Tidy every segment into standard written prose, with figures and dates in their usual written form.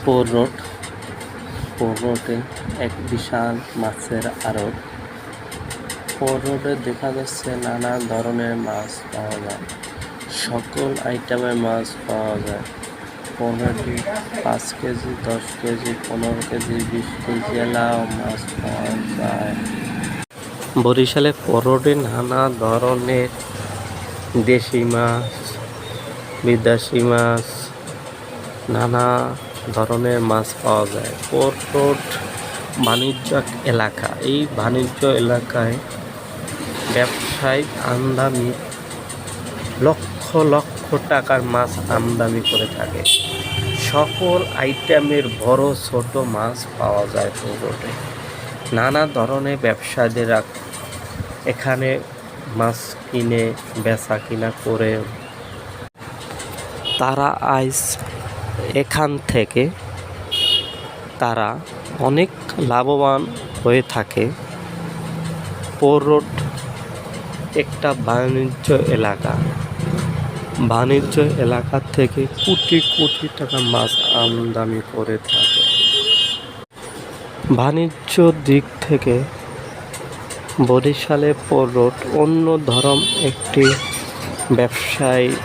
পোর road. পোর রোডে এক বিশাল মাছের আড়ত। পোর রোডে দেখা যাচ্ছে নানা ধরনের মাছ পাওয়া যায়, সকল আইটেমের মাছ পাওয়া যায়। 15 5 কেজি, 10 কেজি, 15 কেজি, 20 কেজি এলাও মাছ পাওয়া যায়। বরিশালে পোর রোডে নানা ধরনের দেশি মাছ, বিদেশি মাছ, নানা ধরনের মাছ পাওয়া যায়। পোর রোড বাণিজ্য এলাকা। এই বাণিজ্য এলাকায় ব্যবসায়িক আমদানি লক্ষ লক্ষ টাকার মাছ আমদানি করে থাকে। সকল আইটেমের বড় ছোট মাছ পাওয়া যায় পোর রোডে। নানা ধরনের ব্যবসায়ীরা এখানে মাছ কিনে বেচা কিনা করে তারা আজ এখান থেকে তারা অনেক লাভবান হয়ে থাকে। পোর রোড একটা বাণিজ্য এলাকা। বাণিজ্য এলাকা থেকে কোটি কোটি টাকা মাছ আমদানি করে থাকে। বাণিজ্য দিক থেকে বরিশালে পোর রোড অন্য ধরন একটি ব্যবসায়িক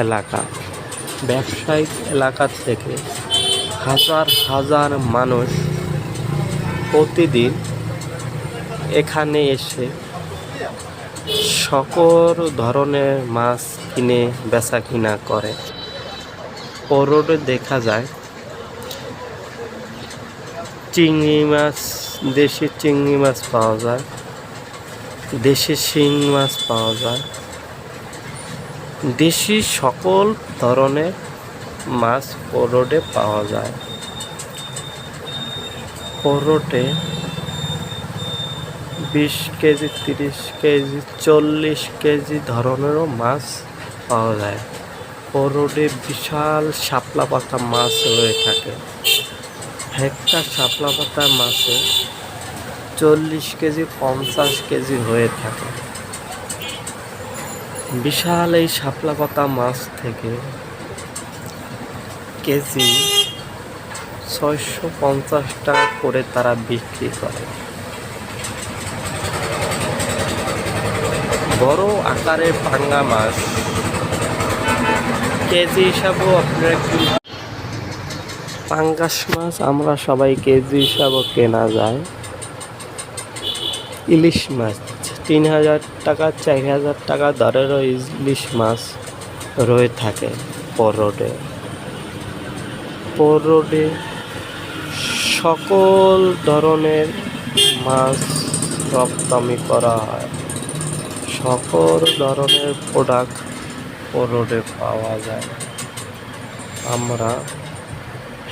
এলাকা। ব্যবসায়িক এলাকা থেকে হাজার হাজার মানুষ প্রতিদিন এখানে এসে সকল ধরনের মাছ কিনে বেচা কিনা করে। পোর রোডে দেখা যায় চিংড়ি মাছ, দেশি চিংড়ি মাছ পাওয়া যায়, দেশি শিং মাছ পাওয়া যায়, দেশি সকল ধরনের মাছ পোর রোডে পাওয়া যায়। পোর রোডে 20 কেজি, 30 কেজি, 40 কেজি ধরনেরও মাছ পাওয়া যায়। পোর রোডে বিশাল শাপলা পাতা মাছ রয়ে থাকে। একটা শাপলা পাতা মাছে 40 কেজি, 50 কেজি হয়ে থাকে। বিশাল এই শাপলা পাতা মাছ থেকে কেজি 650 টাকা করে তারা বিক্রি করে। বড় আকারের পাঙ্গা মাছ কেজি হিসাবেও আপনারা পাঙ্গাস মাছ আমরা সবাই কেজি হিসাবেও কেনা যায়। ইলিশ মাছ 3000 টাকা, 4000 টাকা দরেরও ইলিশ মাছ রয়ে থাকে পোর রোডে। পোর রোডে সকল ধরনের মাছ রপ্তানি করা হয়। সকল ধরনের প্রোডাক্ট পোর রোডে পাওয়া যায়। আমরা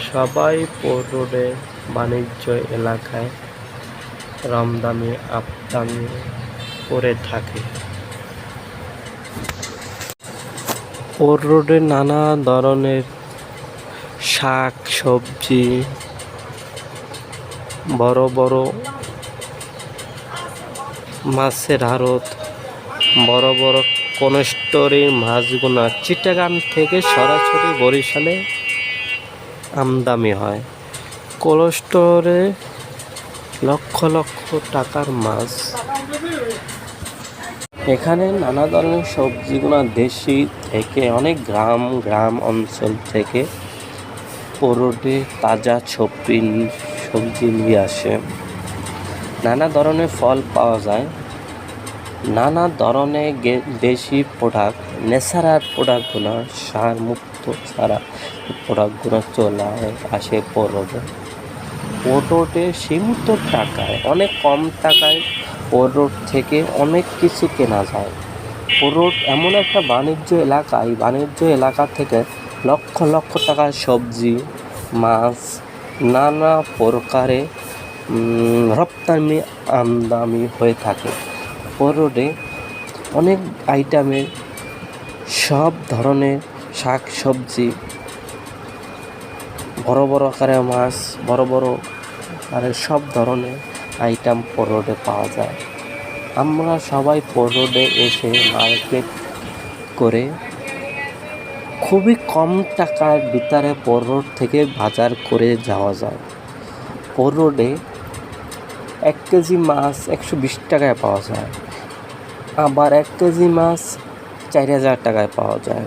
সবাই পোর রোডে বাণিজ্য এলাকায় রমদানি আমদানি করে থাকে। পোর রোডে নানা ধরনের শাক সবজি, বড় বড় মাছের আড়ত, বড় বড় কোন স্টোরের মাছগুলো চিটাগাং থেকে সরাসরি বরিশালে আমদানি হয়। কোল্ড স্টোরে লক্ষ লক্ষ টাকার মাছ। এখানে নানা ধরনের সবজিগুলো দেশি থেকে অনেক গ্রাম গ্রাম অঞ্চল থেকে পোর রোডে তাজা সবজি নিয়ে আসে। নানা ধরনের ফল পাওয়া যায়, নানা ধরনের দেশি প্রোডাক্ট, ন্যাচারাল প্রোডাক্টগুলো, সার মুক্ত ছাড়া প্রোডাক্টগুলো চলে আসে পোর রোডে। পোর রোডে সীমিত টাকায়, অনেক কম টাকায় পোর রোড থেকে অনেক কিছু কেনা যায়। পোর রোড এমন একটা বাণিজ্য এলাকা, এই বাণিজ্য এলাকা থেকে লক্ষ লক্ষ টাকার সবজি, মাছ, নানা প্রকারে রপ্তানি আমদানি হয়ে থাকে। পোর রোডে অনেক আইটেমের সব ধরনের শাক সবজি, বড় বড় আকারের মাছ, বড় বড় আকারের সব ধরনের আইটেম পোর রোডে পাওয়া যায়। আমরা সবাই পোর রোডে এসে মার্কেট করে খুবই কম টাকার ভিতরে পর রোড থেকে বাজার করে যাওয়া যায়। পর রোডে 1 কেজি মাছ 120 টাকায় পাওয়া যায়, আবার 1 কেজি মাছ 4000 টাকায় পাওয়া যায়।